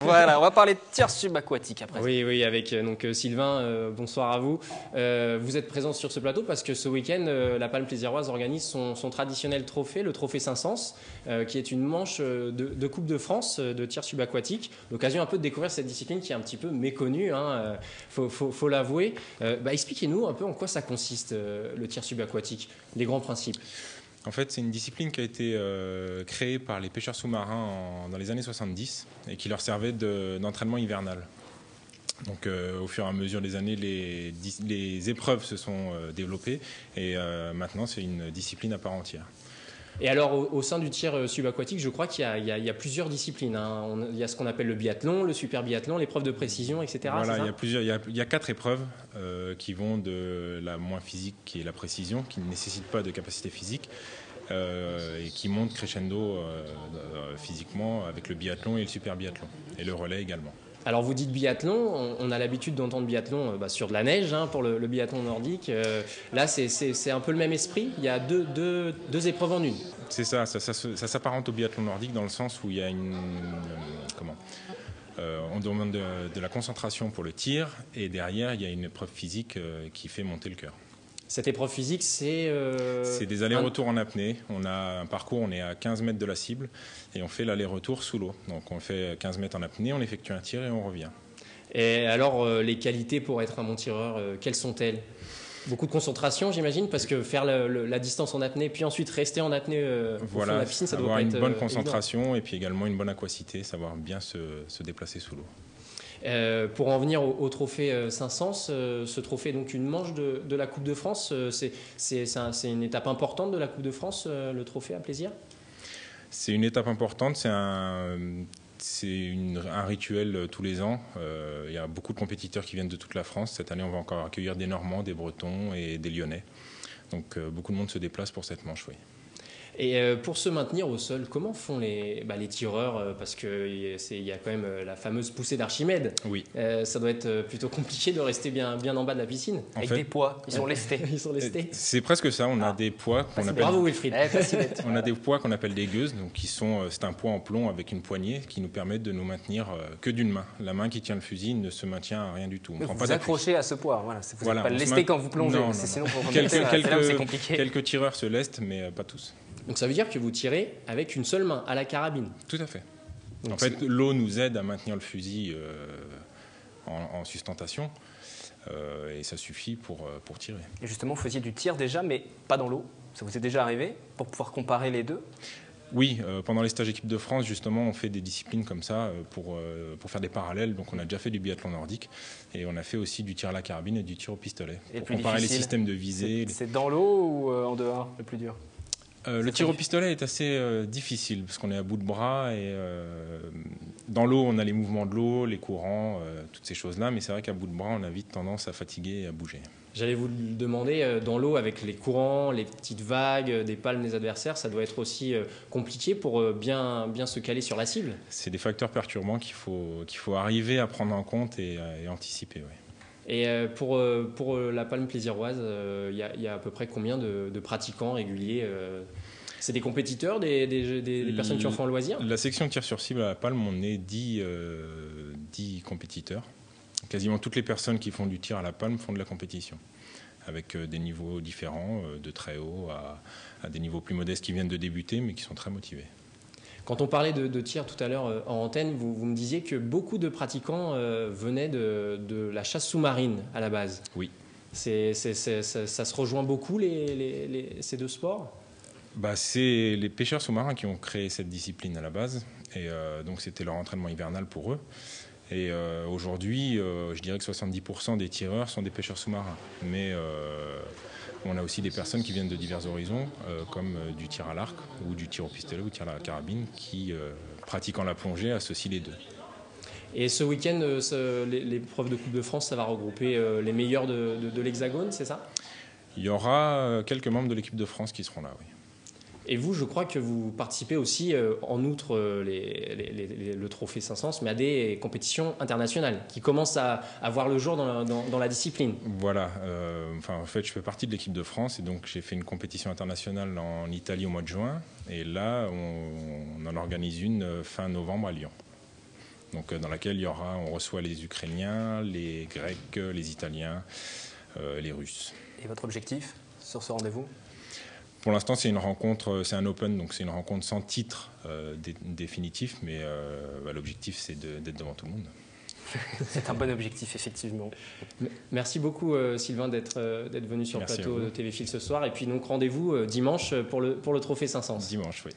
Voilà, on va parler de tir subaquatique après. Oui, avec Sylvain, bonsoir à vous. Vous êtes présent sur ce plateau parce que ce week-end, la Palme Plaisiroise organise son traditionnel trophée, le trophée Saint-Saëns, qui est une manche de Coupe de France de tir subaquatique. L'occasion un peu de découvrir cette discipline qui est un petit peu méconnue, faut l'avouer. Expliquez-nous un peu en quoi ça consiste, le tir subaquatique, les grands principes. En fait, c'est une discipline qui a été créée par les pêcheurs sous-marins dans les années 70 et qui leur servait d'entraînement hivernal. Donc, au fur et à mesure des années, les épreuves se sont développées et maintenant, c'est une discipline à part entière. Et alors, au sein du tir subaquatique, je crois qu'il y a plusieurs disciplines. Il y a ce qu'on appelle le biathlon, le super biathlon, l'épreuve de précision, etc. Voilà, il y a 4 épreuves qui vont de la moins physique, qui est la précision, qui ne nécessite pas de capacité physique, et qui monte crescendo physiquement avec le biathlon et le super biathlon, et le relais également. Alors vous dites biathlon, on a l'habitude d'entendre biathlon sur de la neige pour le biathlon nordique. Là, c'est un peu le même esprit. Il y a deux épreuves en une. C'est ça s'apparente au biathlon nordique dans le sens où il y a on demande de la concentration pour le tir et derrière, il y a une épreuve physique qui fait monter le cœur. Cette épreuve physique, c'est des allers-retours en apnée. On a un parcours, on est à 15 mètres de la cible et on fait l'aller-retour sous l'eau. Donc on fait 15 mètres en apnée, on effectue un tir et on revient. Et alors, les qualités pour être un bon tireur, quelles sont-elles? Beaucoup de concentration, j'imagine, parce que faire la distance en apnée, puis ensuite rester en apnée au fond de la piscine, ça doit pas être avoir une bonne évident. concentration et puis également une bonne aquacité, savoir bien se déplacer sous l'eau. Pour en venir au trophée Saint-Saëns, ce trophée est donc une manche de la Coupe de France. C'est une étape importante de la Coupe de France, le trophée à plaisir? C'est une étape importante, c'est un rituel tous les ans. Il y a beaucoup de compétiteurs qui viennent de toute la France. Cette année, on va encore accueillir des Normands, des Bretons et des Lyonnais. Donc beaucoup de monde se déplace pour cette manche, oui. Et pour se maintenir au sol, comment font les tireurs? Parce qu'il y a quand même la fameuse poussée d'Archimède. Oui. Ça doit être plutôt compliqué de rester bien en bas de la piscine. Avec des poids, ils sont lestés. Ils sont lestés. C'est presque ça, on a des poids qu'on appelle... Bravo Wilfried. On a des poids qu'on appelle des gueuses, donc c'est un poids en plomb avec une poignée qui nous permet de nous maintenir que d'une main. La main qui tient le fusil ne se maintient à rien du tout. Vous vous accrochez à ce poids, voilà. Vous n'êtes pas lesté quand vous plongez, non. Sinon pour remonter, c'est compliqué. Quelques tireurs se lestent, mais pas tous. Donc ça veut dire que vous tirez avec une seule main, à la carabine. Tout à fait. Donc en fait, l'eau nous aide à maintenir le fusil en sustentation et ça suffit pour tirer. Et justement, vous faisiez du tir déjà, mais pas dans l'eau. Ça vous est déjà arrivé pour pouvoir comparer les deux? Oui, pendant les stages équipe de France, justement, on fait des disciplines comme ça pour faire des parallèles. Donc, on a déjà fait du biathlon nordique et on a fait aussi du tir à la carabine et du tir au pistolet. Et pour comparer les systèmes de visée. C'est dans l'eau ou en dehors le plus dur? Le tir au pistolet est assez difficile parce qu'on est à bout de bras et dans l'eau, on a les mouvements de l'eau, les courants, toutes ces choses-là. Mais c'est vrai qu'à bout de bras, on a vite tendance à fatiguer et à bouger. J'allais vous le demander, dans l'eau, avec les courants, les petites vagues, des palmes des adversaires, ça doit être aussi compliqué pour bien se caler sur la cible. C'est des facteurs perturbants qu'il faut arriver à prendre en compte et anticiper. Oui. Et pour la Palme Plaisiroise, il y a à peu près combien de pratiquants réguliers? C'est des compétiteurs, des personnes qui en font un loisir? La section tir sur cible à la Palme, on est 10 compétiteurs. Quasiment toutes les personnes qui font du tir à la Palme font de la compétition, avec des niveaux différents, de très haut à des niveaux plus modestes qui viennent de débuter, mais qui sont très motivés. Quand on parlait de tir tout à l'heure en antenne, vous me disiez que beaucoup de pratiquants venaient de la chasse sous-marine à la base. Oui. Ça se rejoint beaucoup, ces deux sports? C'est les pêcheurs sous-marins qui ont créé cette discipline à la base, et donc c'était leur entraînement hivernal pour eux. Et aujourd'hui, je dirais que 70% des tireurs sont des pêcheurs sous-marins. Mais on a aussi des personnes qui viennent de divers horizons, comme du tir à l'arc, ou du tir au pistolet, ou du tir à la carabine, qui, pratiquant la plongée, associent les deux. Et ce week-end, l'épreuve de Coupe de France, ça va regrouper les meilleurs de l'Hexagone, c'est ça? Il y aura quelques membres de l'équipe de France qui seront là, oui. Et vous, je crois que vous participez aussi, en outre le trophée Saint-Saëns, mais à des compétitions internationales qui commencent à voir le jour dans la discipline. Voilà. En fait, je fais partie de l'équipe de France et donc j'ai fait une compétition internationale en Italie au mois de juin. Et là, on en organise une fin novembre à Lyon. Donc, dans laquelle on reçoit les Ukrainiens, les Grecs, les Italiens, les Russes. Et votre objectif sur ce rendez-vous ? Pour l'instant, c'est une rencontre, c'est un open, donc c'est une rencontre sans titre définitif, mais l'objectif, c'est d'être devant tout le monde. C'est un bon objectif, effectivement. Merci beaucoup, Sylvain, d'être venu sur le plateau de TV Fil ce soir. Et puis, donc, rendez-vous dimanche pour le Trophée 500. Dimanche, oui.